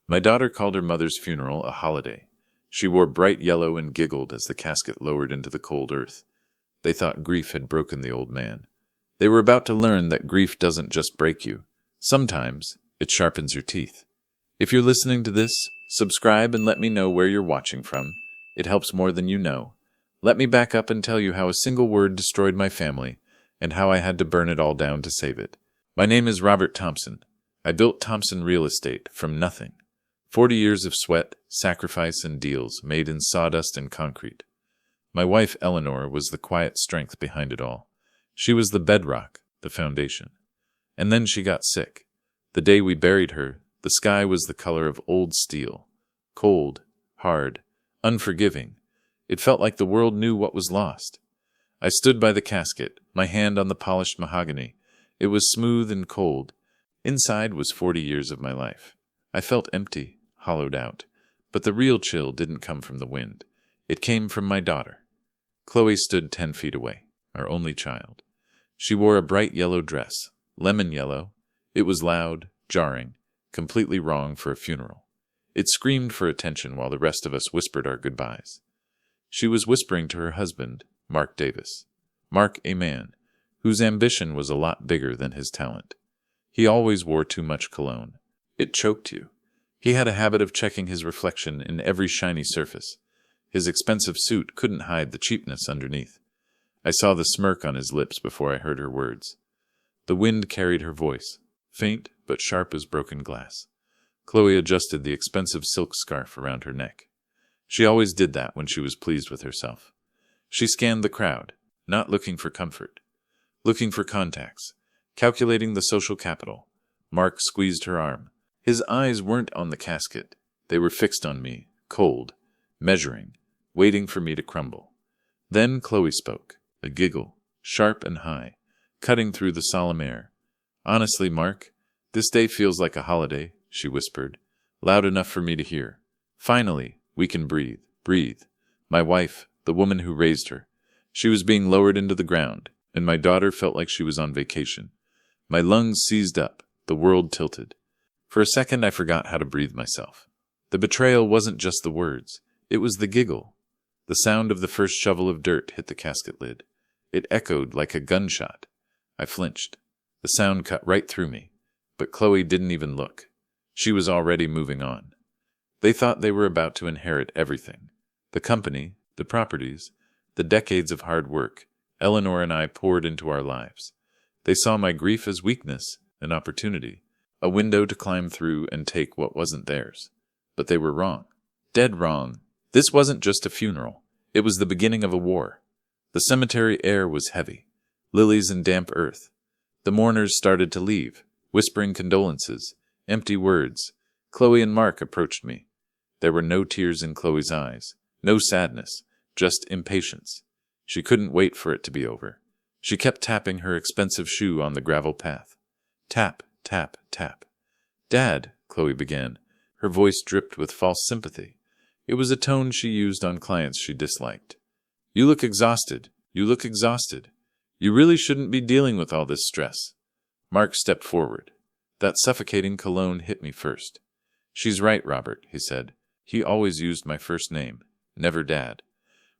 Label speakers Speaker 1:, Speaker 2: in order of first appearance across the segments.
Speaker 1: My daughter called her mother's funeral a holiday. She wore bright yellow and giggled as the casket lowered into the cold earth. They thought grief had broken the old man. They were about to learn that grief doesn't just break you. Sometimes it sharpens your teeth. If you're listening to this, subscribe and let me know where you're watching from. It helps more than you know. Let me back up and tell you how a single word destroyed my family and how I had to burn it all down to save it. My name is Robert Thompson. I built Thompson Real Estate from nothing. 40 years of sweat, sacrifice, and deals made in sawdust and concrete. My wife, Eleanor, was the quiet strength behind it all. She was the bedrock, the foundation. And then she got sick. The day we buried her, the sky was the color of old steel. Cold, hard, unforgiving. It felt like the world knew what was lost. I stood by the casket, my hand on the polished mahogany. It was smooth and cold. Inside was 40 years of my life. I felt empty, hollowed out. But the real chill didn't come from the wind. It came from my daughter. Chloe stood 10 feet away, our only child. She wore a bright yellow dress, lemon yellow. It was loud, jarring, completely wrong for a funeral. It screamed for attention while the rest of us whispered our goodbyes. She was whispering to her husband, Mark Davis. Mark, a man whose ambition was a lot bigger than his talent. He always wore too much cologne. It choked you. He had a habit of checking his reflection in every shiny surface. His expensive suit couldn't hide the cheapness underneath. I saw the smirk on his lips before I heard her words. The wind carried her voice, faint but sharp as broken glass. Chloe adjusted the expensive silk scarf around her neck. She always did that when she was pleased with herself. She scanned the crowd, not looking for comfort, looking for contacts, calculating the social capital. Mark squeezed her arm. His eyes weren't on the casket. They were fixed on me, cold, measuring, waiting for me to crumble. Then Chloe spoke, a giggle, sharp and high, cutting through the solemn air. Honestly, Mark, this day feels like a holiday, she whispered, loud enough for me to hear. Finally, we can breathe, breathe. My wife, the woman who raised her. She was being lowered into the ground, and my daughter felt like she was on vacation. My lungs seized up, the world tilted. For a second I forgot how to breathe myself. The betrayal wasn't just the words, it was the giggle. The sound of the first shovel of dirt hit the casket lid. It echoed like a gunshot. I flinched. The sound cut right through me, but Chloe didn't even look. She was already moving on. They thought they were about to inherit everything. The company, the properties, the decades of hard work Eleanor and I poured into our lives. They saw my grief as weakness, an opportunity, a window to climb through and take what wasn't theirs. But they were wrong. Dead wrong. This wasn't just a funeral. It was the beginning of a war. The cemetery air was heavy. Lilies and damp earth. The mourners started to leave, whispering condolences, empty words. Chloe and Mark approached me. There were no tears in Chloe's eyes, no sadness, just impatience. She couldn't wait for it to be over. She kept tapping her expensive shoe on the gravel path. Tap, tap, tap. Dad, Chloe began. Her voice dripped with false sympathy. It was a tone she used on clients she disliked. You look exhausted. You look exhausted. You really shouldn't be dealing with all this stress. Mark stepped forward. That suffocating cologne hit me first. She's right, Robert, he said. He always used my first name, never Dad.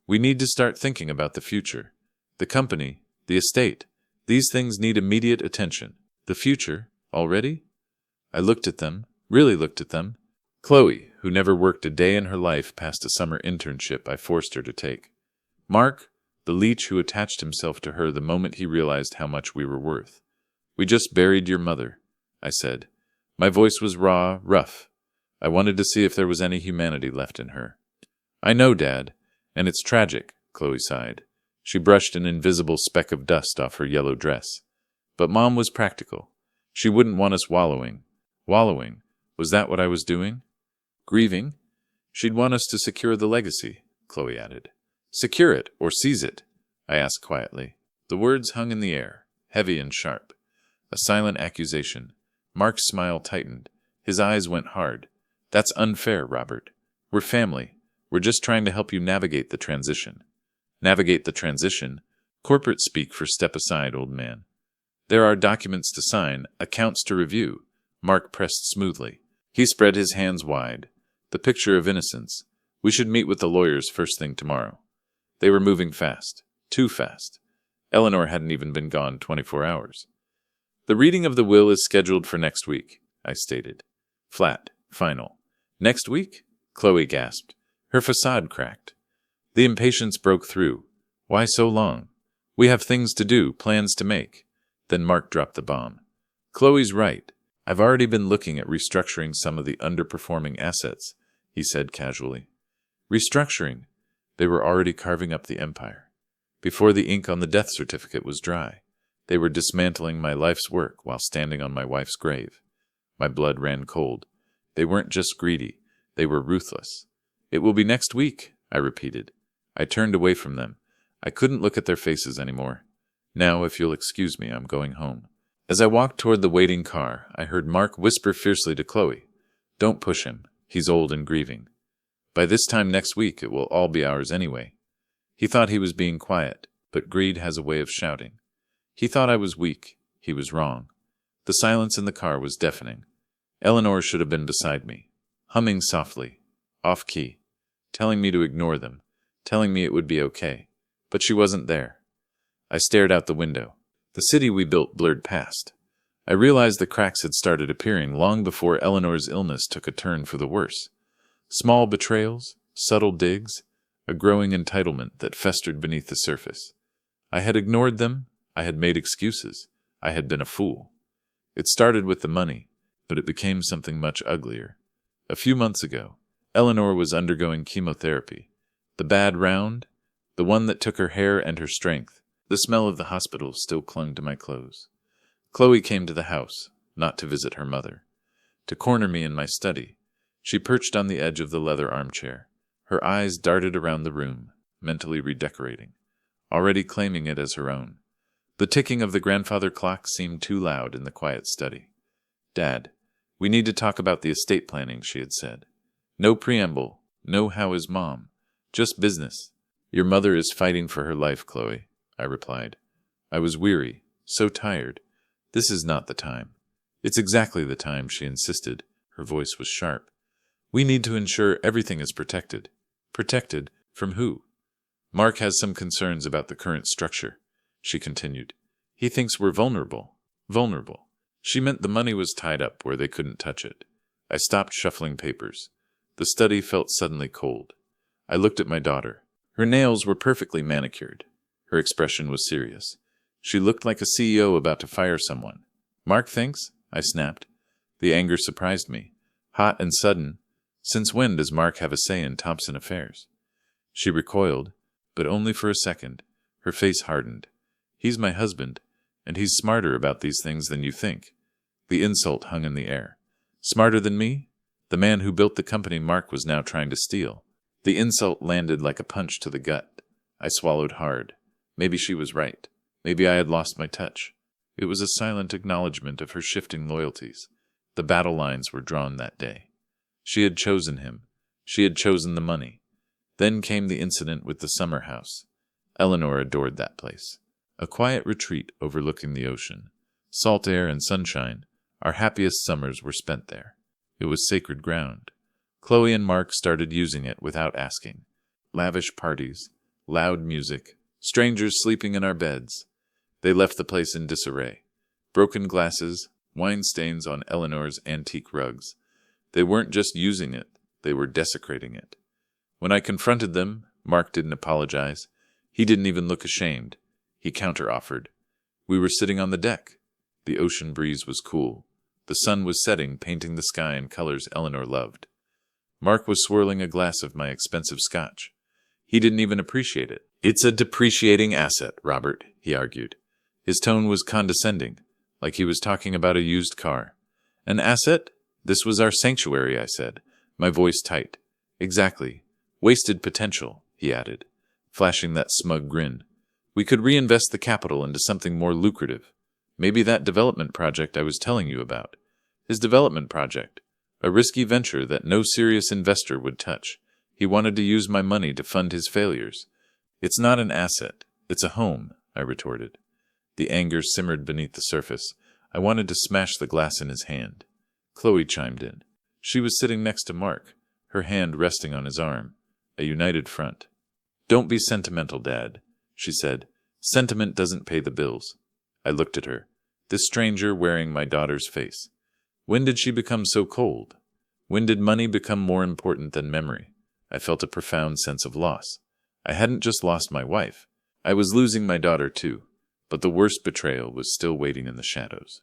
Speaker 1: We need to start thinking about the future. The company, the estate. These things need immediate attention. The future, already? I looked at them, really looked at them. Chloe, who never worked a day in her life past a summer internship I forced her to take. Mark, the leech who attached himself to her the moment he realized how much we were worth. We just buried your mother, I said. My voice was raw, rough. I wanted to see if there was any humanity left in her. I know, Dad, and it's tragic, Chloe sighed. She brushed an invisible speck of dust off her yellow dress. But Mom was practical. She wouldn't want us wallowing. Wallowing? Was that what I was doing? Grieving? She'd want us to secure the legacy, Chloe added. Secure it, or seize it? I asked quietly. The words hung in the air, heavy and sharp. A silent accusation. Mark's smile tightened. His eyes went hard. That's unfair, Robert. We're family. We're just trying to help you navigate the transition. Navigate the transition? Corporate speak for step aside, old man. There are documents to sign, accounts to review. Mark pressed smoothly. He spread his hands wide. The picture of innocence. We should meet with the lawyers first thing tomorrow. They were moving fast. Too fast. Eleanor hadn't even been gone 24 hours. The reading of the will is scheduled for next week, I stated. Flat. Final. Next week? Chloe gasped. Her facade cracked. The impatience broke through. Why so long? We have things to do, plans to make. Then Mark dropped the bomb. Chloe's right. I've already been looking at restructuring some of the underperforming assets, he said casually. Restructuring? They were already carving up the empire. Before the ink on the death certificate was dry, they were dismantling my life's work while standing on my wife's grave. My blood ran cold. They weren't just greedy. They were ruthless. It will be next week, I repeated. I turned away from them. I couldn't look at their faces anymore. Now, if you'll excuse me, I'm going home. As I walked toward the waiting car, I heard Mark whisper fiercely to Chloe, Don't push him. He's old and grieving. By this time next week, it will all be ours anyway. He thought he was being quiet, but greed has a way of shouting. He thought I was weak. He was wrong. The silence in the car was deafening. Eleanor should have been beside me, humming softly, off-key, telling me to ignore them, telling me it would be okay. But she wasn't there. I stared out the window. The city we built blurred past. I realized the cracks had started appearing long before Eleanor's illness took a turn for the worse. Small betrayals, subtle digs, a growing entitlement that festered beneath the surface. I had ignored them. I had made excuses. I had been a fool. It started with the money, but it became something much uglier. A few months ago, Eleanor was undergoing chemotherapy. The bad round, the one that took her hair and her strength. The smell of the hospital still clung to my clothes. Chloe came to the house, not to visit her mother. To corner me in my study, she perched on the edge of the leather armchair. Her eyes darted around the room, mentally redecorating, already claiming it as her own. The ticking of the grandfather clock seemed too loud in the quiet study. Dad, we need to talk about the estate planning, she had said. No preamble, no how is Mom, just business. Your mother is fighting for her life, Chloe, I replied. I was weary, so tired. This is not the time. It's exactly the time, she insisted. Her voice was sharp. We need to ensure everything is protected. Protected from who? Mark has some concerns about the current structure, she continued. He thinks we're vulnerable. Vulnerable. She meant the money was tied up where they couldn't touch it. I stopped shuffling papers. The study felt suddenly cold. I looked at my daughter. Her nails were perfectly manicured. Her expression was serious. She looked like a CEO about to fire someone. Mark thinks? I snapped. The anger surprised me. Hot and sudden. Since when does Mark have a say in Thompson affairs? She recoiled, but only for a second. Her face hardened. He's my husband, and he's smarter about these things than you think. The insult hung in the air. Smarter than me? The man who built the company Mark was now trying to steal. The insult landed like a punch to the gut. I swallowed hard. Maybe she was right. Maybe I had lost my touch. It was a silent acknowledgement of her shifting loyalties. The battle lines were drawn that day. She had chosen him. She had chosen the money. Then came the incident with the summer house. Eleanor adored that place. A quiet retreat overlooking the ocean. Salt air and sunshine. Our happiest summers were spent there. It was sacred ground. Chloe and Mark started using it without asking. Lavish parties, loud music, strangers sleeping in our beds. They left the place in disarray. Broken glasses, wine stains on Eleanor's antique rugs. They weren't just using it, they were desecrating it. When I confronted them, Mark didn't apologize. He didn't even look ashamed. He counter-offered. We were sitting on the deck. The ocean breeze was cool. The sun was setting, painting the sky in colors Eleanor loved. Mark was swirling a glass of my expensive scotch. He didn't even appreciate it. It's a depreciating asset, Robert, he argued. His tone was condescending, like he was talking about a used car. An asset? This was our sanctuary, I said, my voice tight. Exactly. Wasted potential, he added, flashing that smug grin. We could reinvest the capital into something more lucrative. Maybe that development project I was telling you about. His development project. A risky venture that no serious investor would touch. He wanted to use my money to fund his failures. It's not an asset. It's a home, I retorted. The anger simmered beneath the surface. I wanted to smash the glass in his hand. Chloe chimed in. She was sitting next to Mark, her hand resting on his arm, a united front. "Don't be sentimental, Dad," she said. "Sentiment doesn't pay the bills." I looked at her, this stranger wearing my daughter's face. When did she become so cold? When did money become more important than memory? I felt a profound sense of loss. I hadn't just lost my wife. I was losing my daughter too, but the worst betrayal was still waiting in the shadows.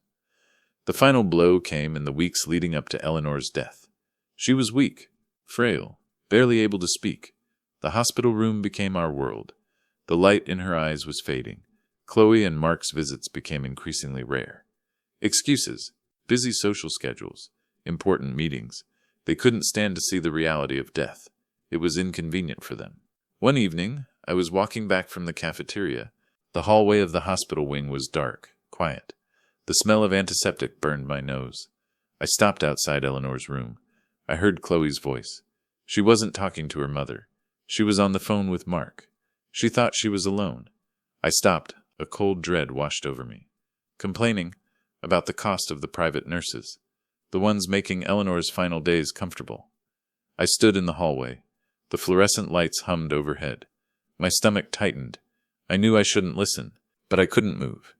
Speaker 1: The final blow came in the weeks leading up to Eleanor's death. She was weak, frail, barely able to speak. The hospital room became our world. The light in her eyes was fading. Chloe and Mark's visits became increasingly rare. Excuses, busy social schedules, important meetings. They couldn't stand to see the reality of death. It was inconvenient for them. One evening, I was walking back from the cafeteria. The hallway of the hospital wing was dark, quiet. The smell of antiseptic burned my nose. I stopped outside Eleanor's room. I heard Chloe's voice. She wasn't talking to her mother. She was on the phone with Mark. She thought she was alone. I stopped. A cold dread washed over me. Complaining about the cost of the private nurses, the ones making Eleanor's final days comfortable. I stood in the hallway. The fluorescent lights hummed overhead. My stomach tightened. I knew I shouldn't listen, but I couldn't move.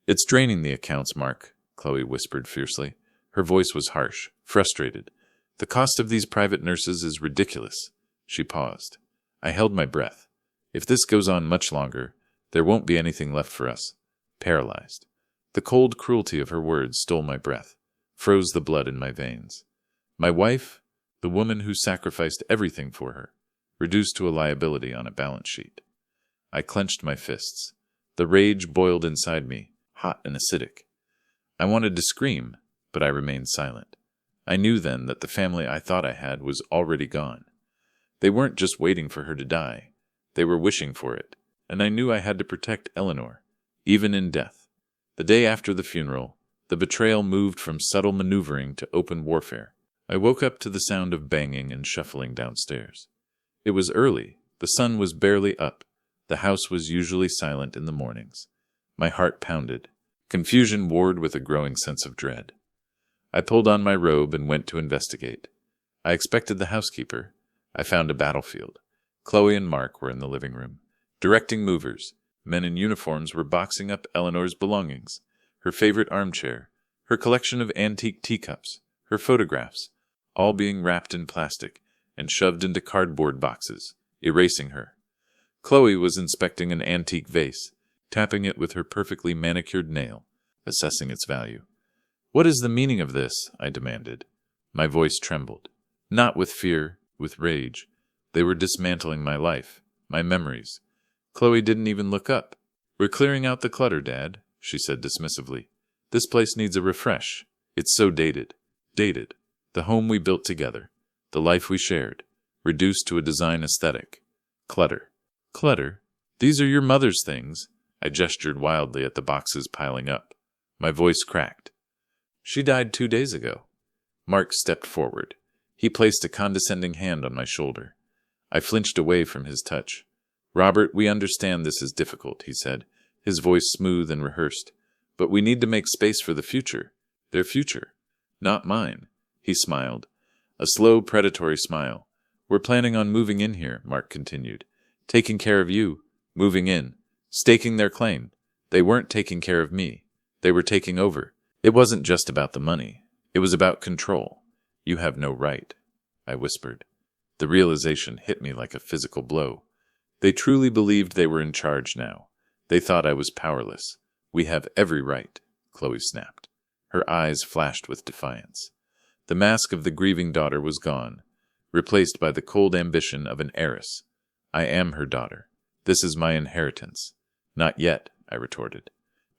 Speaker 1: "It's draining the accounts, Mark," Chloe whispered fiercely. Her voice was harsh, frustrated. "The cost of these private nurses is ridiculous." She paused. I held my breath. If this goes on much longer, there won't be anything left for us. Paralyzed. The cold cruelty of her words stole my breath, froze the blood in my veins. My wife, the woman who sacrificed everything for her, reduced to a liability on a balance sheet. I clenched my fists. The rage boiled inside me, hot and acidic. I wanted to scream, but I remained silent. I knew then that the family I thought I had was already gone. They weren't just waiting for her to die. They were wishing for it, and I knew I had to protect Eleanor, even in death. The day after the funeral, the betrayal moved from subtle maneuvering to open warfare. I woke up to the sound of banging and shuffling downstairs. It was early. The sun was barely up. The house was usually silent in the mornings. My heart pounded. Confusion warred with a growing sense of dread. I pulled on my robe and went to investigate. I expected the housekeeper. I found a battlefield. Chloe and Mark were in the living room, directing movers. Men in uniforms were boxing up Eleanor's belongings, her favorite armchair, her collection of antique teacups, her photographs, all being wrapped in plastic and shoved into cardboard boxes, erasing her. Chloe was inspecting an antique vase, tapping it with her perfectly manicured nail, assessing its value. "What is the meaning of this?" I demanded. My voice trembled. Not with fear, with rage. They were dismantling my life, my memories. Chloe didn't even look up. "We're clearing out the clutter, Dad," she said dismissively. "This place needs a refresh. It's so dated. Dated. The home we built together. The life we shared. Reduced to a design aesthetic. Clutter. Clutter? These are your mother's things." I gestured wildly at the boxes piling up. My voice cracked. "She died 2 days ago." Mark stepped forward. He placed a condescending hand on my shoulder. I flinched away from his touch. "Robert, we understand this is difficult," he said, his voice smooth and rehearsed. "But we need to make space for the future. Their future. Not mine." He smiled. A slow, predatory smile. "We're planning on moving in here," Mark continued. "Taking care of you. Moving in. Staking their claim. They weren't taking care of me. They were taking over. It wasn't just about the money. It was about control. You have no right," I whispered. The realization hit me like a physical blow. They truly believed they were in charge now. They thought I was powerless. "We have every right," Chloe snapped. Her eyes flashed with defiance. The mask of the grieving daughter was gone, replaced by the cold ambition of an heiress. "I am her daughter. This is my inheritance." "Not yet," I retorted.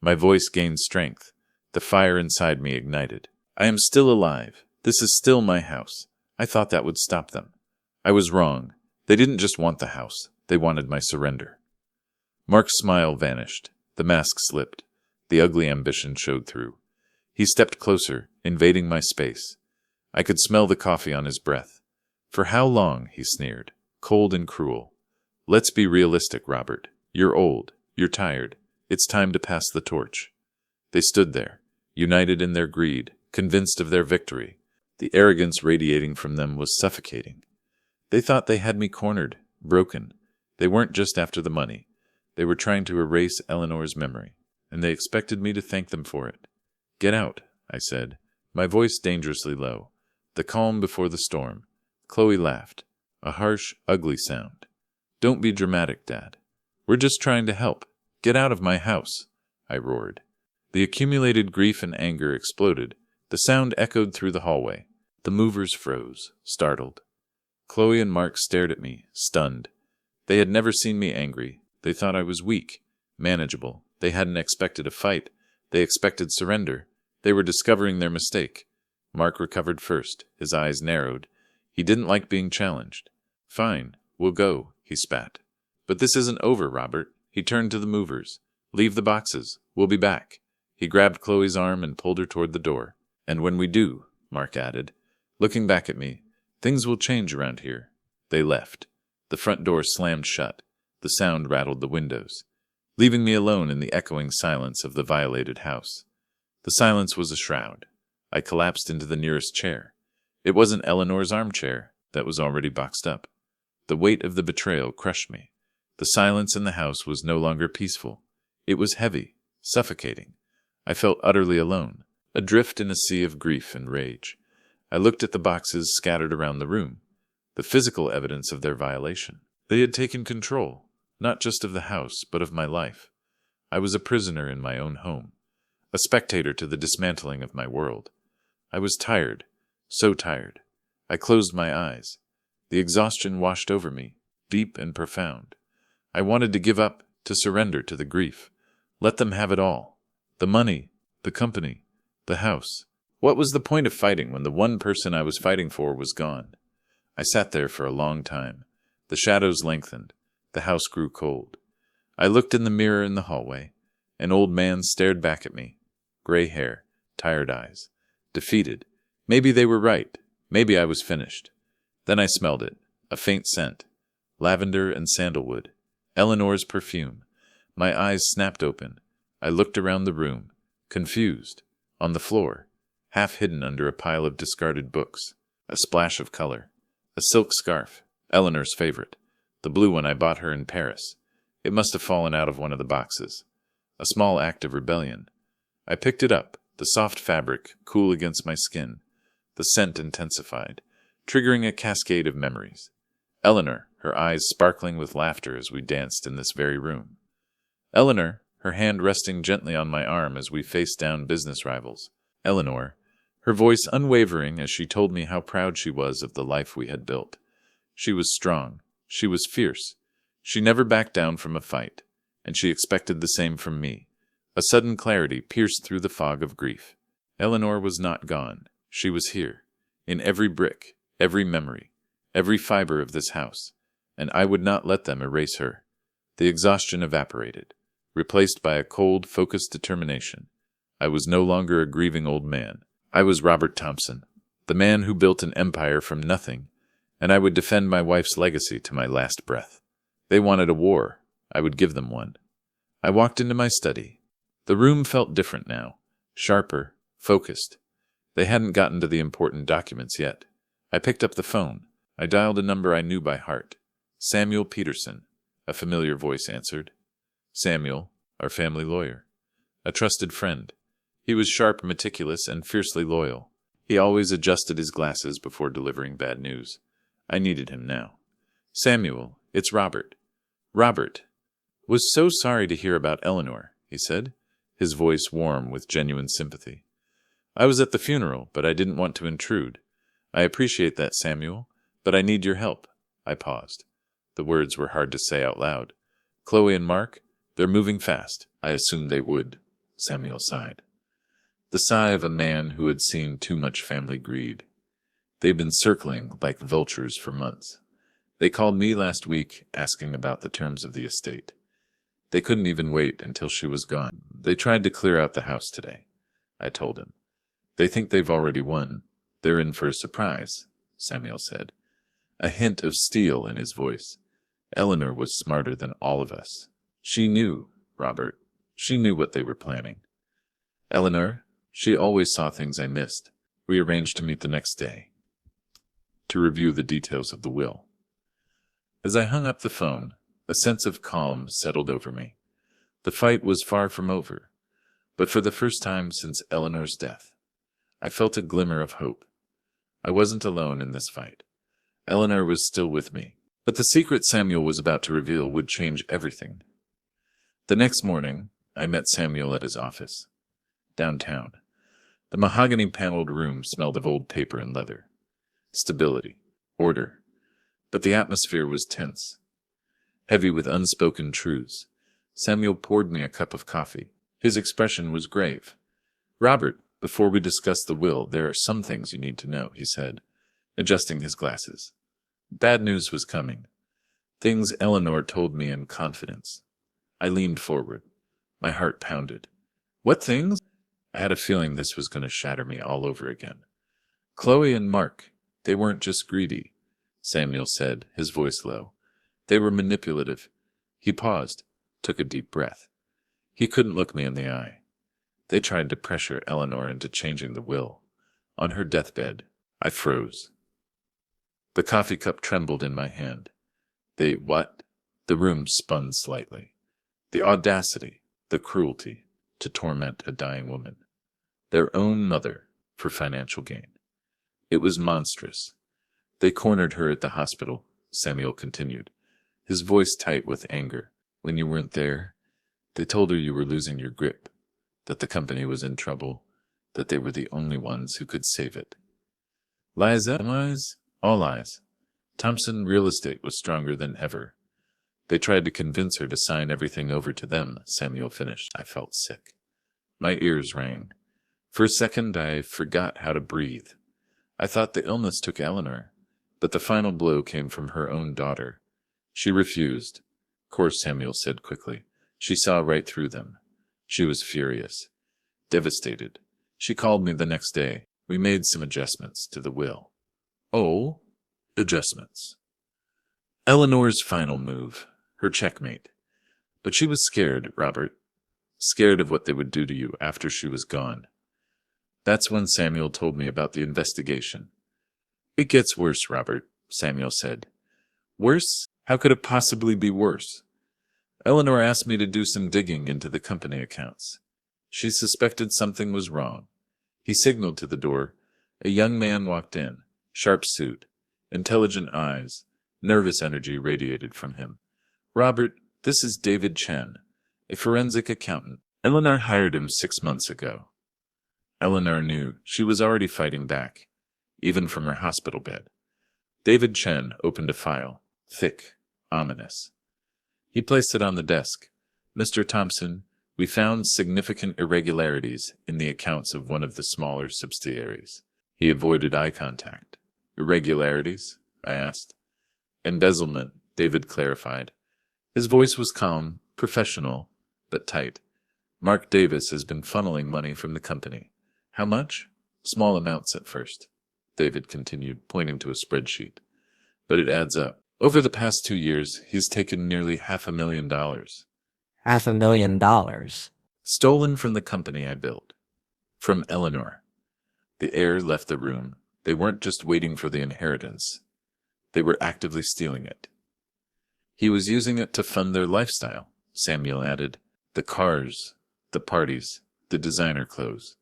Speaker 1: My voice gained strength. The fire inside me ignited. "I am still alive. This is still my house. I thought that would stop them. I was wrong. They didn't just want the house. They wanted my surrender." Mark's smile vanished. The mask slipped. The ugly ambition showed through. He stepped closer, invading my space. I could smell the coffee on his breath. "For how long?" he sneered, cold and cruel. "Let's be realistic, Robert. You're old. You're tired. It's time to pass the torch." They stood there, united in their greed, convinced of their victory. The arrogance radiating from them was suffocating. They thought they had me cornered, broken. They weren't just after the money. They were trying to erase Eleanor's memory, and they expected me to thank them for it. "Get out," I said, my voice dangerously low. The calm before the storm. Chloe laughed, a harsh, ugly sound. "Don't be dramatic, Dad. We're just trying to help. Get out of my house," I roared. The accumulated grief and anger exploded. The sound echoed through the hallway. The movers froze, startled. Chloe and Mark stared at me, stunned. They had never seen me angry. They thought I was weak, manageable. They hadn't expected a fight. They expected surrender. They were discovering their mistake. Mark recovered first. His eyes narrowed. He didn't like being challenged. "Fine, we'll go," he spat. "But this isn't over, Robert." He turned to the movers. "Leave the boxes. We'll be back." He grabbed Chloe's arm and pulled her toward the door. "And when we do," Mark added, looking back at me, "things will change around here." They left. The front door slammed shut. The sound rattled the windows, leaving me alone in the echoing silence of the violated house. The silence was a shroud. I collapsed into the nearest chair. It wasn't Eleanor's armchair. That was already boxed up. The weight of the betrayal crushed me. The silence in the house was no longer peaceful. It was heavy, suffocating. I felt utterly alone, adrift in a sea of grief and rage. I looked at the boxes scattered around the room, the physical evidence of their violation. They had taken control, not just of the house, but of my life. I was a prisoner in my own home, a spectator to the dismantling of my world. I was tired, so tired. I closed my eyes. The exhaustion washed over me, deep and profound. I wanted to give up, to surrender to the grief. Let them have it all. The money, the company, the house. What was the point of fighting when the one person I was fighting for was gone? I sat there for a long time. The shadows lengthened. The house grew cold. I looked in the mirror in the hallway. An old man stared back at me. Gray hair, tired eyes. Defeated. Maybe they were right. Maybe I was finished. Then I smelled it. A faint scent. Lavender and sandalwood. Eleanor's perfume. My eyes snapped open. I looked around the room, confused. On the floor, half hidden under a pile of discarded books. A splash of color. A silk scarf. Eleanor's favorite. The blue one I bought her in Paris. It must have fallen out of one of the boxes. A small act of rebellion. I picked it up, the soft fabric, cool against my skin. The scent intensified, triggering a cascade of memories. Eleanor, her eyes sparkling with laughter as we danced in this very room. Eleanor, her hand resting gently on my arm as we faced down business rivals. Eleanor, her voice unwavering as she told me how proud she was of the life we had built. She was strong. She was fierce. She never backed down from a fight, and she expected the same from me. A sudden clarity pierced through the fog of grief. Eleanor was not gone. She was here, in every brick, every memory, every fiber of this house, and I would not let them erase her. The exhaustion evaporated, replaced by a cold, focused determination. I was no longer a grieving old man. I was Robert Thompson, the man who built an empire from nothing, and I would defend my wife's legacy to my last breath. They wanted a war. I would give them one. I walked into my study. The room felt different now, sharper, focused. They hadn't gotten to the important documents yet. I picked up the phone. I dialed a number I knew by heart. Samuel Peterson, a familiar voice answered. Samuel, our family lawyer. A trusted friend. He was sharp, meticulous, and fiercely loyal. He always adjusted his glasses before delivering bad news. I needed him now. Samuel, it's Robert. Robert. Was so sorry to hear about Eleanor, he said, his voice warm with genuine sympathy. I was at the funeral, but I didn't want to intrude. I appreciate that, Samuel, but I need your help. I paused. The words were hard to say out loud. Chloe and Mark, they're moving fast. I assumed they would, Samuel sighed. The sigh of a man who had seen too much family greed. They've been circling like vultures for months. They called me last week asking about the terms of the estate. They couldn't even wait until she was gone. They tried to clear out the house today, I told him. They think they've already won. They're in for a surprise, Samuel said, a hint of steel in his voice. Eleanor was smarter than all of us. She knew, Robert. She knew what they were planning. Eleanor, she always saw things I missed. We arranged to meet the next day to review the details of the will. As I hung up the phone, a sense of calm settled over me. The fight was far from over, but for the first time since Eleanor's death, I felt a glimmer of hope. I wasn't alone in this fight. Eleanor was still with me, but the secret Samuel was about to reveal would change everything. The next morning, I met Samuel at his office, downtown. The mahogany-paneled room smelled of old paper and leather. Stability, order, but the atmosphere was tense, heavy with unspoken truths. Samuel poured me a cup of coffee. His expression was grave. "Robert, before we discuss the will, there are some things you need to know," he said, adjusting his glasses. Bad news was coming. Things Eleanor told me in confidence. I leaned forward. My heart pounded. "What things?" I had a feeling this was going to shatter me all over again. "Chloe and Mark, they weren't just greedy," Samuel said, his voice low. "They were manipulative." He paused, took a deep breath. He couldn't look me in the eye. "They tried to pressure Eleanor into changing the will. On her deathbed." I froze. The coffee cup trembled in my hand. "They what?" The room spun slightly. The audacity, the cruelty, to torment a dying woman. Their own mother, for financial gain. It was monstrous. "They cornered her at the hospital," Samuel continued, his voice tight with anger. "When you weren't there, they told her you were losing your grip, that the company was in trouble, that they were the only ones who could save it." Lies? All lies. Thompson Real Estate was stronger than ever. "They tried to convince her to sign everything over to them," Samuel finished. I felt sick. My ears rang. For a second, I forgot how to breathe. I thought the illness took Eleanor, but the final blow came from her own daughter. She refused. "Of course," Samuel said quickly. "She saw right through them. She was furious, devastated. She called me the next day. We made some adjustments to the will." "Oh, adjustments." Eleanor's final move, her checkmate. But she was scared, Robert. Scared of what they would do to you after she was gone. That's when Samuel told me about the investigation. "It gets worse, Robert," Samuel said. "Worse? How could it possibly be worse?" "Eleanor asked me to do some digging into the company accounts. She suspected something was wrong." He signaled to the door. A young man walked in, sharp suit, intelligent eyes, nervous energy radiated from him. "Robert, this is David Chen, a forensic accountant. Eleanor hired him 6 months ago." Eleanor knew she was already fighting back, even from her hospital bed. David Chen opened a file, thick, ominous. He placed it on the desk. "Mr. Thompson, we found significant irregularities in the accounts of one of the smaller subsidiaries." He avoided eye contact. "Irregularities?" I asked. "Embezzlement," David clarified. His voice was calm, professional, but tight. "Mark Davis has been funneling money from the company." "How much?" "Small amounts at first," David continued, pointing to a spreadsheet. "But it adds up. Over the past 2 years, he's taken nearly $500,000.
Speaker 2: $500,000.
Speaker 1: Stolen from the company I built. From Eleanor." The air left the room. They weren't just waiting for the inheritance. They were actively stealing it. "He was using it to fund their lifestyle," Samuel added. "The cars, the parties, the designer clothes,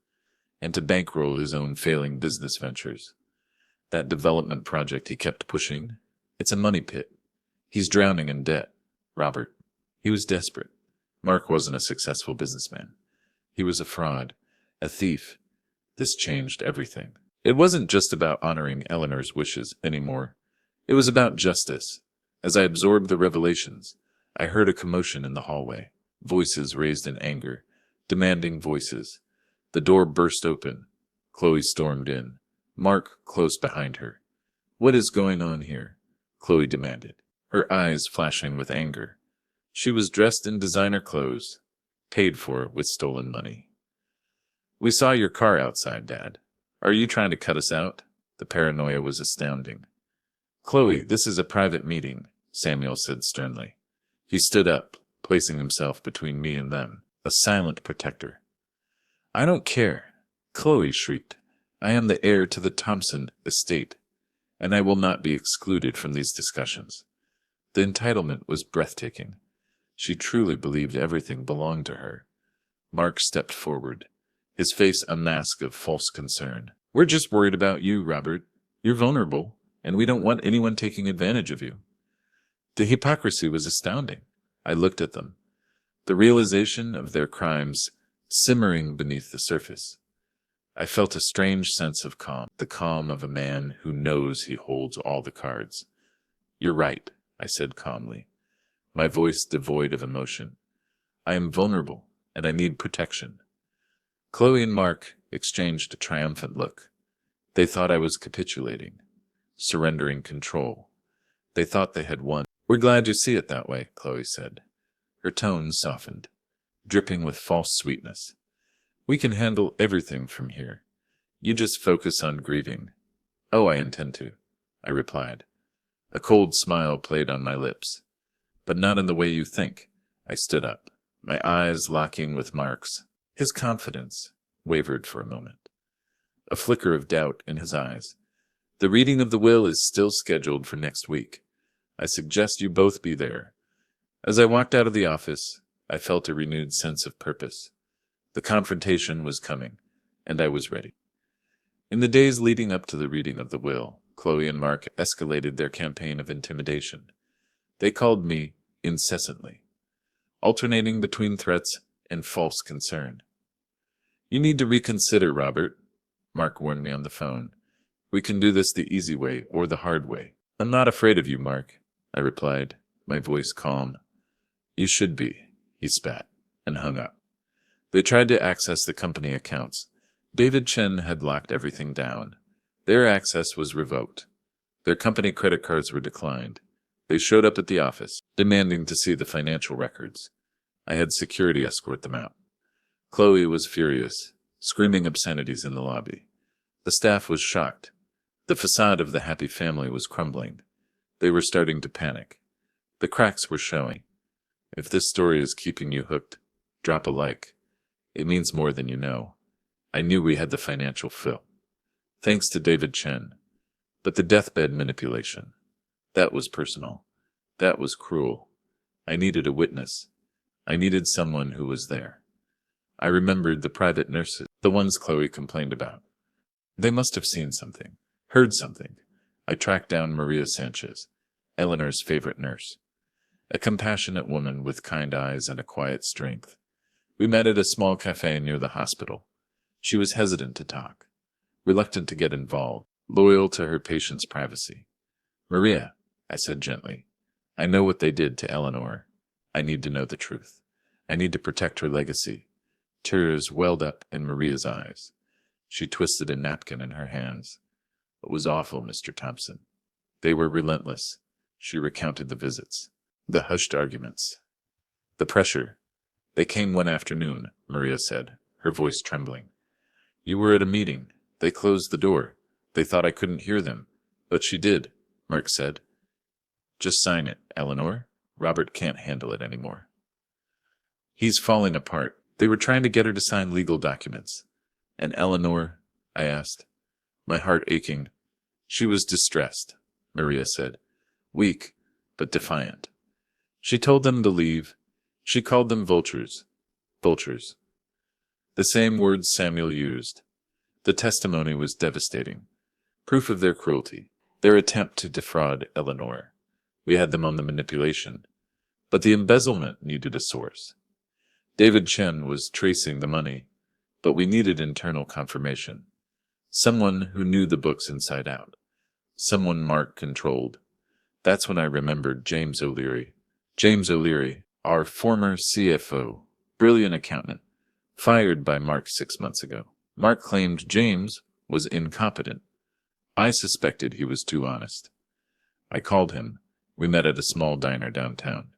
Speaker 1: and to bankroll his own failing business ventures. That development project he kept pushing, it's a money pit. He's drowning in debt, Robert. He was desperate. Mark wasn't a successful businessman. He was a fraud, a thief. This changed everything. It wasn't just about honoring Eleanor's wishes anymore. It was about justice. As I absorbed the revelations, I heard a commotion in the hallway. Voices raised in anger, demanding voices. The door burst open. Chloe stormed in, Mark close behind her. "What is going on here?" Chloe demanded, her eyes flashing with anger. She was dressed in designer clothes, paid for with stolen money. "We saw your car outside, Dad. Are you trying to cut us out?" The paranoia was astounding. "Chloe, this is a private meeting," Samuel said sternly. He stood up, placing himself between me and them, a silent protector. "I don't care," Chloe shrieked. I am the heir to the Thompson estate, and I will not be excluded from these discussions. The entitlement was breathtaking. She truly believed everything belonged to her. Mark stepped forward, his face a mask of false concern. We're just worried about you, Robert. You're vulnerable, and we don't want anyone taking advantage of you. The hypocrisy was astounding. I looked at them, the realization of their crimes simmering beneath the surface. I felt a strange sense of calm, the calm of a man who knows he holds all the cards. You're right, I said calmly, my voice devoid of emotion. I am vulnerable, and I need protection. Chloe and Mark exchanged a triumphant look. They thought I was capitulating, surrendering control. They thought they had won. We're glad you see it that way, Chloe said. Her tone softened, dripping with false sweetness. We can handle everything from here. You just focus on grieving. Oh, I intend to, I replied. A cold smile played on my lips. But not in the way you think. I stood up, my eyes locking with Mark's. His confidence wavered for a moment, a flicker of doubt in his eyes. The reading of the will is still scheduled for next week. I suggest you both be there. As I walked out of the office, I felt a renewed sense of purpose. The confrontation was coming, and I was ready. In the days leading up to the reading of the will, Chloe and Mark escalated their campaign of intimidation. They called me incessantly, alternating between threats and false concern. You need to reconsider, Robert, Mark warned me on the phone. We can do this the easy way or the hard way. I'm not afraid of you, Mark, I replied, my voice calm. You should be, he spat, and hung up. They tried to access the company accounts. David Chen had locked everything down. Their access was revoked. Their company credit cards were declined. They showed up at the office, demanding to see the financial records. I had security escort them out. Chloe was furious, screaming obscenities in the lobby. The staff was shocked. The facade of the happy family was crumbling. They were starting to panic. The cracks were showing. If this story is keeping you hooked, drop a like. It means more than you know. I knew we had the financial fill. Thanks to David Chen. But the deathbed manipulation, that was personal. That was cruel. I needed a witness. I needed someone who was there. I remembered the private nurses, the ones Chloe complained about. They must have seen something, heard something. I tracked down Maria Sanchez, Eleanor's favorite nurse. A compassionate woman with kind eyes and a quiet strength. We met at a small cafe near the hospital. She was hesitant to talk, reluctant to get involved, loyal to her patient's privacy. Maria, I said gently, I know what they did to Eleanor. I need to know the truth. I need to protect her legacy. Tears welled up in Maria's eyes. She twisted a napkin in her hands. It was awful, Mr. Thompson. They were relentless. She recounted the visits, the hushed arguments, the pressure. They came one afternoon, Maria said, her voice trembling. You were at a meeting. They closed the door. They thought I couldn't hear them. But she did, Mark said. Just sign it, Eleanor. Robert can't handle it anymore. He's falling apart. They were trying to get her to sign legal documents. And Eleanor, I asked, my heart aching. She was distressed, Maria said, weak, but defiant. She told them to leave. She called them vultures. Vultures. The same words Samuel used. The testimony was devastating. Proof of their cruelty, their attempt to defraud Eleanor. We had them on the manipulation. But the embezzlement needed a source. David Chen was tracing the money, but we needed internal confirmation. Someone who knew the books inside out. Someone Mark controlled. That's when I remembered James O'Leary. James O'Leary, our former CFO, brilliant accountant, fired by Mark 6 months ago. Mark claimed James was incompetent. I suspected he was too honest. I called him. We met at a small diner downtown.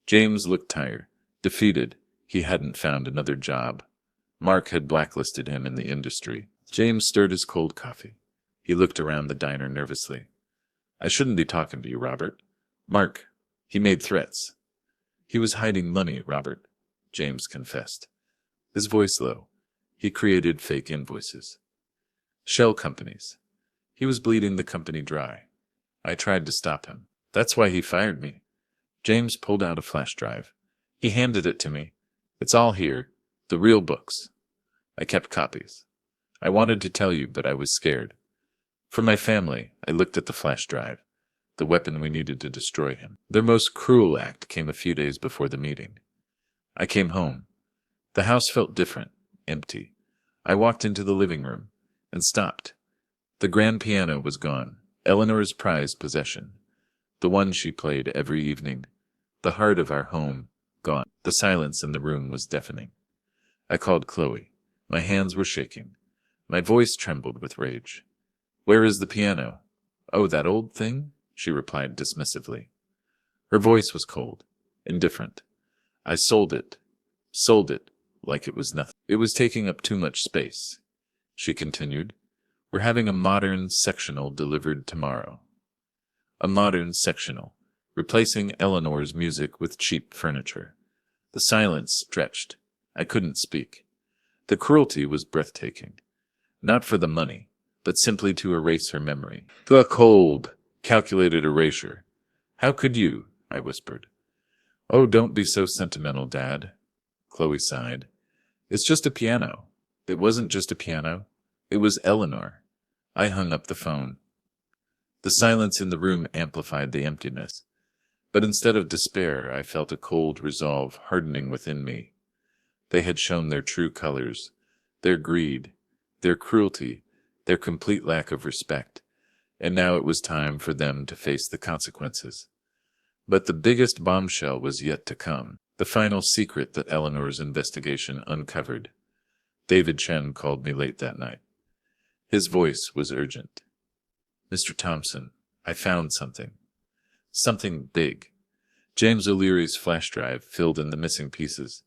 Speaker 1: James looked tired, defeated. He hadn't found another job. Mark had blacklisted him in the industry. James stirred his cold coffee. He looked around the diner nervously. I shouldn't be talking to you, Robert. Mark, he made threats. He was hiding money, Robert, James confessed. His voice low. He created fake invoices. Shell companies. He was bleeding the company dry. I tried to stop him. That's why he fired me. James pulled out a flash drive. He handed it to me. It's all here. The real books. I kept copies. I wanted to tell you, but I was scared. For my family, I looked at the flash drive, the weapon we needed to destroy him. Their most cruel act came a few days before the meeting. I came home. The house felt different, empty. I walked into the living room and stopped. The grand piano was gone, Eleanor's prized possession. The one she played every evening. The heart of our home, gone. The silence in the room was deafening. I called Chloe. My hands were shaking. My voice trembled with rage. Where is the piano? Oh, that old thing? She replied dismissively. Her voice was cold, indifferent. I sold it, like it was nothing. It was taking up too much space. She continued. We're having a modern sectional delivered tomorrow. A modern sectional, replacing Eleanor's music with cheap furniture. The silence stretched. I couldn't speak. The cruelty was breathtaking. Not for the money, but simply to erase her memory. The cold, calculated erasure. How could you? I whispered. Oh, don't be so sentimental, Dad. Chloe sighed. It's just a piano. It wasn't just a piano. It was Eleanor. I hung up the phone. The silence in the room amplified the emptiness. But instead of despair, I felt a cold resolve hardening within me. They had shown their true colors, their greed, their cruelty, their complete lack of respect, and now it was time for them to face the consequences. But the biggest bombshell was yet to come, the final secret that Eleanor's investigation uncovered. David Chen called me late that night. His voice was urgent. Mr. Thompson, I found something. Something big. James O'Leary's flash drive filled in the missing pieces.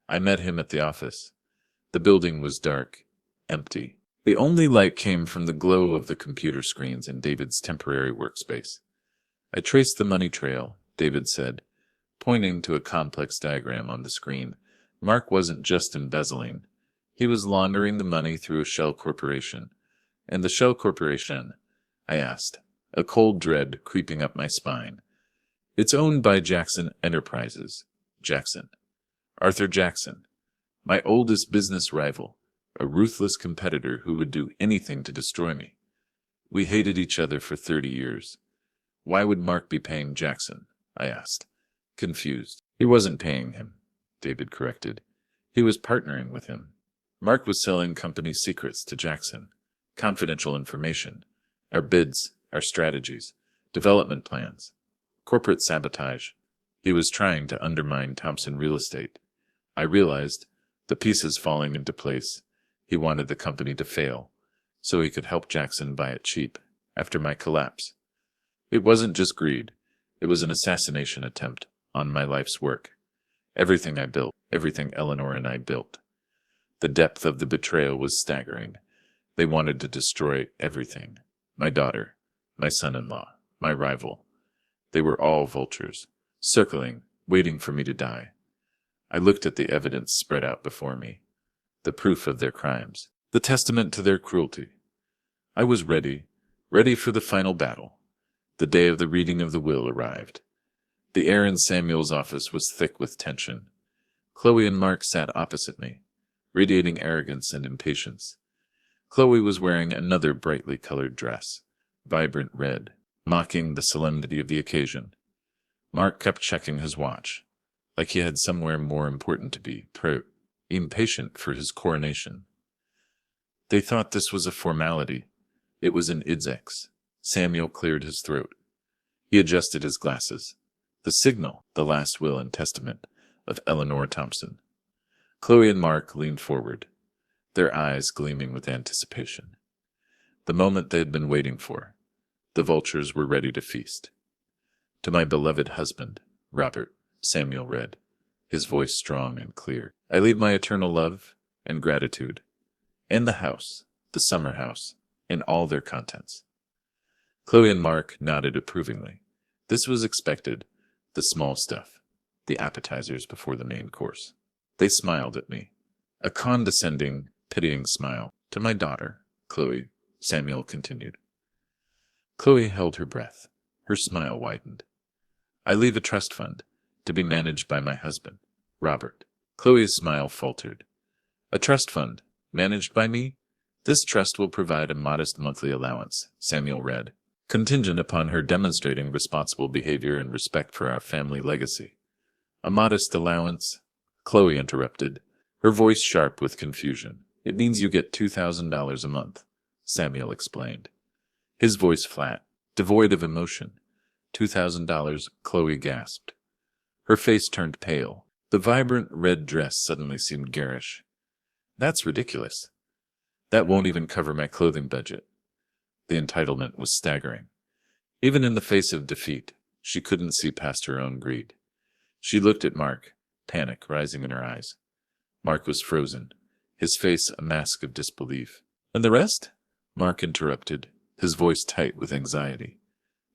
Speaker 1: I met him at the office. The building was dark, empty. The only light came from the glow of the computer screens in David's temporary workspace. I traced the money trail, David said, pointing to a complex diagram on the screen. Mark wasn't just embezzling. He was laundering the money through a shell corporation. And the shell corporation? I asked, a cold dread creeping up my spine. It's owned by Jackson Enterprises. Jackson. Arthur Jackson. My oldest business rival. A ruthless competitor who would do anything to destroy me. We hated each other for 30 years. Why would Mark be paying Jackson? I asked, confused. He wasn't paying him, David corrected. He was partnering with him. Mark was selling company secrets to Jackson. Confidential information. Our bids, our strategies, development plans, corporate sabotage. He was trying to undermine Thompson Real Estate. I realized, the pieces falling into place. He wanted the company to fail, so he could help Jackson buy it cheap, after my collapse. It wasn't just greed. It was an assassination attempt on my life's work. Everything I built, everything Eleanor and I built. The depth of the betrayal was staggering. They wanted to destroy everything. My daughter, my son-in-law, my rival. They were all vultures, circling, waiting for me to die. I looked at the evidence spread out before me. The proof of their crimes, the testament to their cruelty. I was ready for the final battle. The day of the reading of the will arrived. The air in Samuel's office was thick with tension. Chloe and Mark sat opposite me, radiating arrogance and impatience. Chloe was wearing another brightly colored dress, vibrant red, mocking the solemnity of the occasion. Mark kept checking his watch, like he had somewhere more important to be, impatient for his coronation. They thought this was a formality. It was an idsex. Samuel cleared his throat. He adjusted his glasses. The signal, the last will and testament of Eleanor Thompson. Chloe and Mark leaned forward, their eyes gleaming with anticipation. The moment they had been waiting for. The vultures were ready to feast. To my beloved husband, Robert, Samuel read, his voice strong and clear. I leave my eternal love and gratitude, and the house, the summer house, and all their contents. Chloe and Mark nodded approvingly. This was expected, the small stuff, the appetizers before the main course. They smiled at me, a condescending, pitying smile. To my daughter, Chloe, Samuel continued. Chloe held her breath. Her smile widened. I leave a trust fund, to be managed by my husband, Robert. Chloe's smile faltered. A trust fund, managed by me? This trust will provide a modest monthly allowance, Samuel read, contingent upon her demonstrating responsible behavior and respect for our family legacy. A modest allowance? Chloe interrupted, her voice sharp with confusion. It means you get $2,000 a month, Samuel explained. His voice flat, devoid of emotion. $2,000, Chloe gasped. Her face turned pale. The vibrant red dress suddenly seemed garish. That's ridiculous. That won't even cover my clothing budget. The entitlement was staggering. Even in the face of defeat, she couldn't see past her own greed. She looked at Mark, panic rising in her eyes. Mark was frozen, his face a mask of disbelief. And the rest? Mark interrupted, his voice tight with anxiety.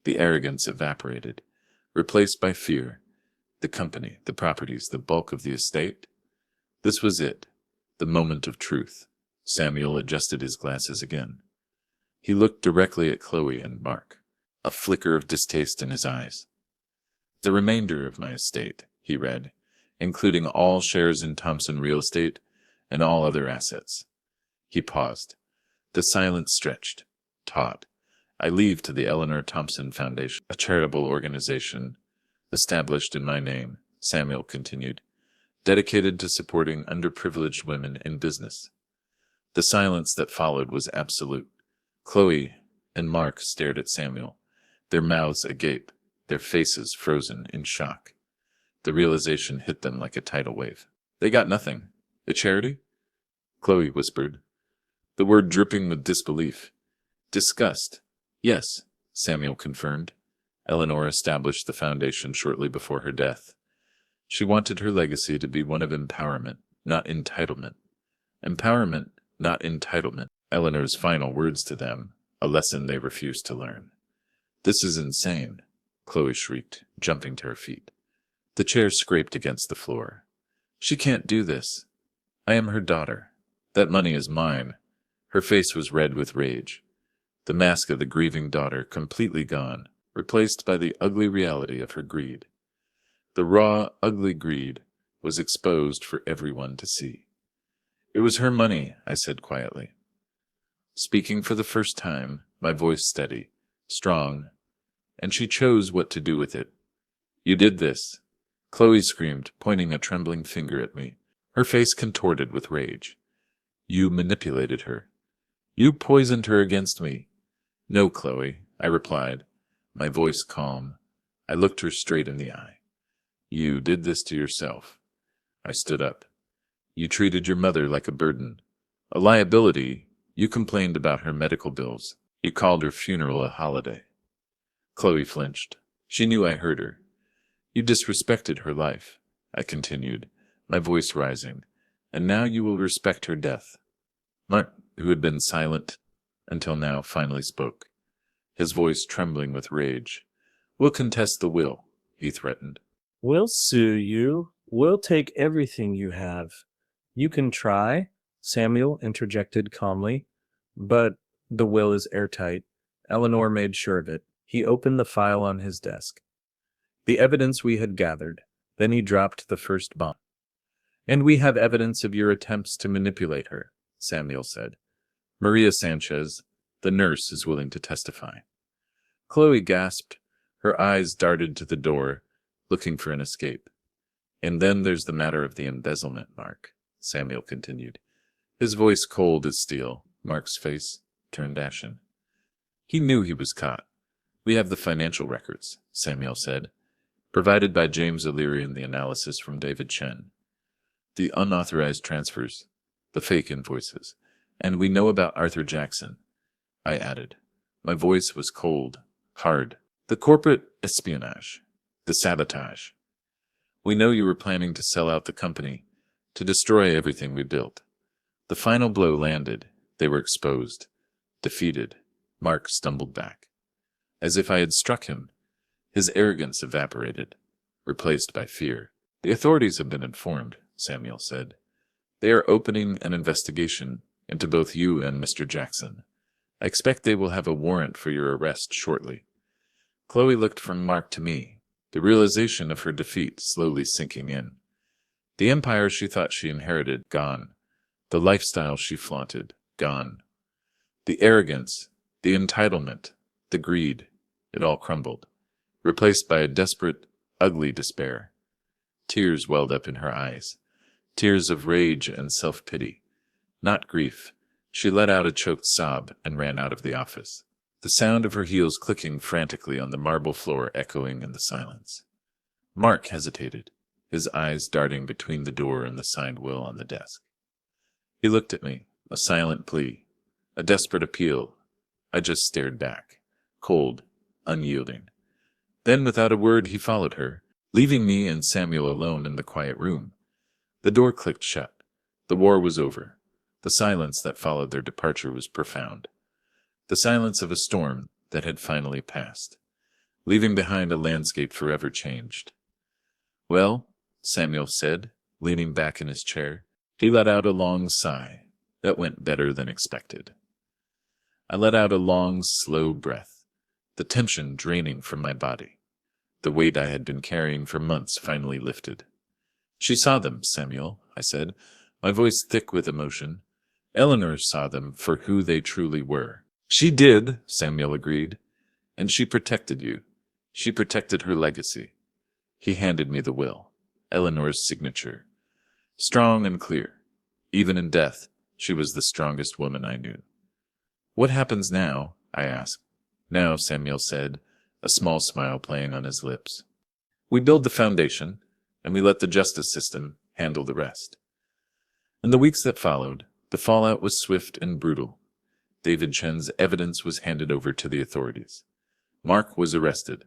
Speaker 1: The arrogance evaporated, replaced by fear. The company, the properties, the bulk of the estate. This was it, the moment of truth. Samuel adjusted his glasses again. He looked directly at Chloe and Mark, a flicker of distaste in his eyes. The remainder of my estate, he read, including all shares in Thompson Real Estate and all other assets. He paused. The silence stretched, taut. I leave to the Eleanor Thompson Foundation, a charitable organization established in my name, Samuel continued, dedicated to supporting underprivileged women in business. The silence that followed was absolute. Chloe and Mark stared at Samuel, their mouths agape, their faces frozen in shock. The realization hit them like a tidal wave. They got nothing. A charity? Chloe whispered, the word dripping with disbelief. Disgust. Yes, Samuel confirmed. Eleanor established the foundation shortly before her death. She wanted her legacy to be one of empowerment, not entitlement. Empowerment, not entitlement. Eleanor's final words to them, a lesson they refused to learn. This is insane, Chloe shrieked, jumping to her feet. The chair scraped against the floor. She can't do this. I am her daughter. That money is mine. Her face was red with rage. The mask of the grieving daughter completely gone, replaced by the ugly reality of her greed. The raw, ugly greed was exposed for everyone to see. It was her money, I said quietly. Speaking for the first time, my voice steady, strong, and she chose what to do with it. You did this, Chloe screamed, pointing a trembling finger at me, her face contorted with rage. You manipulated her. You poisoned her against me. No, Chloe, I replied, my voice calm. I looked her straight in the eye. You did this to yourself. I stood up. You treated your mother like a burden, a liability. You complained about her medical bills. You called her funeral a holiday. Chloe flinched. She knew I heard her. You disrespected her life, I continued, my voice rising, and now you will respect her death. Mark, who had been silent until now, finally spoke, his voice trembling with rage. We'll contest the will, he threatened.
Speaker 2: We'll sue you. We'll take everything you have. You can try, Samuel interjected calmly, but the will is airtight. Eleanor made sure of it. He opened the file on his desk. The evidence we had gathered. Then he dropped the first bomb. And we have evidence of your attempts to manipulate her, Samuel said. Maria Sanchez, the nurse, is willing to testify. Chloe gasped. Her eyes darted to the door, looking for an escape. And then there's the matter of the embezzlement, Mark, Samuel continued. His voice cold as steel. Mark's face turned ashen. He knew he was caught. We have the financial records, Samuel said, provided by James O'Leary and the analysis from David Chen. The unauthorized transfers, the fake invoices, and we know about Arthur Jackson, I added. My voice was cold, hard. The corporate espionage, the sabotage. We know you were planning to sell out the company, to destroy everything we built. The final blow landed. They were exposed, defeated. Mark stumbled back. As if I had struck him, his arrogance evaporated, replaced by fear. The authorities have been informed, Samuel said. They are opening an investigation into both you and Mr. Jackson.
Speaker 1: I expect they will have a warrant for your arrest shortly." Chloe looked from Mark to me, the realization of her defeat slowly sinking in. The empire she thought she inherited, gone. The lifestyle she flaunted, gone. The arrogance, the entitlement, the greed, it all crumbled, replaced by a desperate, ugly despair. Tears welled up in her eyes, tears of rage and self-pity, not grief. She let out a choked sob and ran out of the office, the sound of her heels clicking frantically on the marble floor echoing in the silence. Mark hesitated, his eyes darting between the door and the signed will on the desk. He looked at me, a silent plea, a desperate appeal. I just stared back, cold, unyielding. Then, without a word, he followed her, leaving me and Samuel alone in the quiet room. The door clicked shut. The war was over. The silence that followed their departure was profound. The silence of a storm that had finally passed, leaving behind a landscape forever changed. "Well," Samuel said, leaning back in his chair. He let out a long sigh that went better than expected. I let out a long, slow breath, the tension draining from my body. The weight I had been carrying for months finally lifted. "She saw them, Samuel," I said, my voice thick with emotion. "Eleanor saw them for who they truly were." "She did," Samuel agreed. "And she protected you. She protected her legacy." He handed me the will, Eleanor's signature. Strong and clear. Even in death, she was the strongest woman I knew. "What happens now?" I asked. "Now," Samuel said, a small smile playing on his lips, "we build the foundation, and we let the justice system handle the rest." In the weeks that followed, the fallout was swift and brutal. David Chen's evidence was handed over to the authorities. Mark was arrested,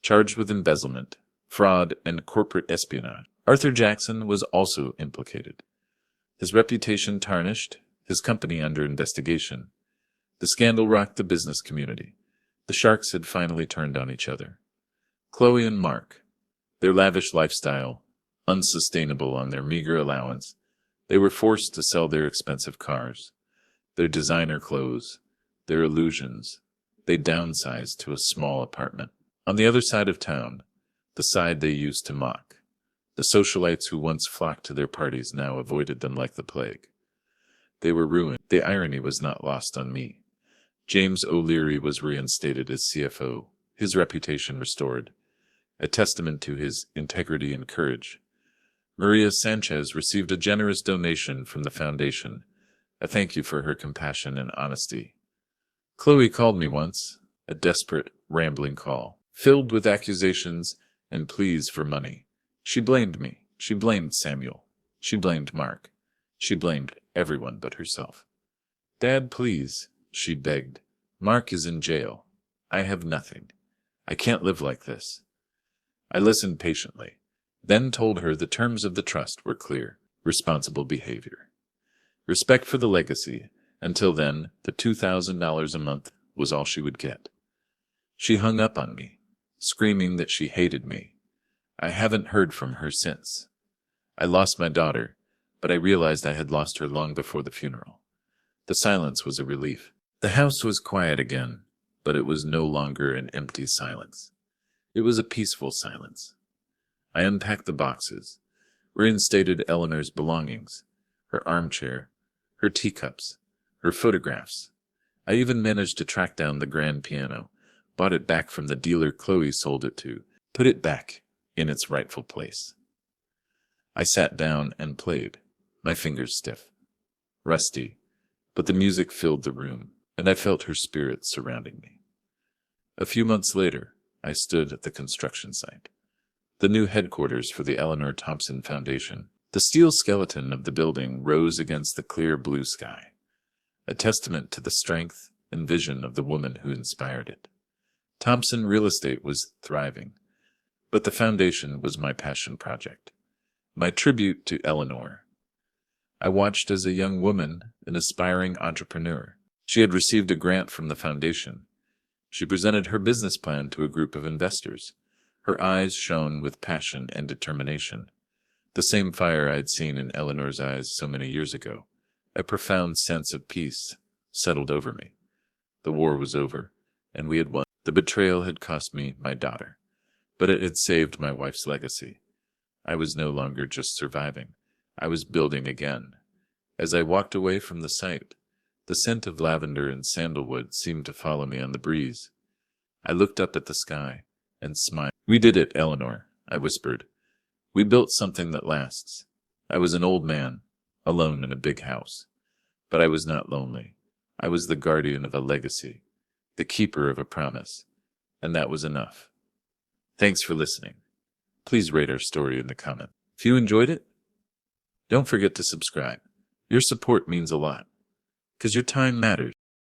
Speaker 1: charged with embezzlement, fraud, and corporate espionage. Arthur Jackson was also implicated. His reputation tarnished, his company under investigation. The scandal rocked the business community. The sharks had finally turned on each other. Chloe and Mark, their lavish lifestyle, unsustainable on their meager allowance, they were forced to sell their expensive cars, their designer clothes, their illusions. They downsized to a small apartment. On the other side of town, the side they used to mock, the socialites who once flocked to their parties now avoided them like the plague. They were ruined. The irony was not lost on me. James O'Leary was reinstated as CFO, his reputation restored, a testament to his integrity and courage. Maria Sanchez received a generous donation from the foundation, a thank you for her compassion and honesty. Chloe called me once, a desperate, rambling call, filled with accusations and pleas for money. She blamed me. She blamed Samuel. She blamed Mark. She blamed everyone but herself. "Dad, please," she begged. "Mark is in jail. I have nothing. I can't live like this." I listened patiently, then told her the terms of the trust were clear: responsible behavior, respect for the legacy. Until then, the $2,000 a month was all she would get. She hung up on me, screaming that she hated me. I haven't heard from her since. I lost my daughter, but I realized I had lost her long before the funeral. The silence was a relief. The house was quiet again, but it was no longer an empty silence. It was a peaceful silence. I unpacked the boxes, reinstated Eleanor's belongings, her armchair, her teacups, her photographs. I even managed to track down the grand piano, bought it back from the dealer Chloe sold it to, put it back in its rightful place. I sat down and played, my fingers stiff, rusty, but the music filled the room, and I felt her spirit surrounding me. A few months later, I stood at the construction site, the new headquarters for the Eleanor Thompson Foundation. The steel skeleton of the building rose against the clear blue sky, a testament to the strength and vision of the woman who inspired it. Thompson Real Estate was thriving, but the foundation was my passion project, my tribute to Eleanor. I watched as a young woman, an aspiring entrepreneur. She had received a grant from the foundation. She presented her business plan to a group of investors. Her eyes shone with passion and determination, the same fire I had seen in Eleanor's eyes so many years ago. A profound sense of peace settled over me. The war was over, and we had won. The betrayal had cost me my daughter, but it had saved my wife's legacy. I was no longer just surviving. I was building again. As I walked away from the site, the scent of lavender and sandalwood seemed to follow me on the breeze. I looked up at the sky and smiled. "We did it, Eleanor," I whispered. "We built something that lasts." I was an old man, alone in a big house. But I was not lonely. I was the guardian of a legacy, the keeper of a promise, and that was enough. Thanks for listening. Please rate our story in the comment. If you enjoyed it, don't forget to subscribe. Your support means a lot, because your time matters.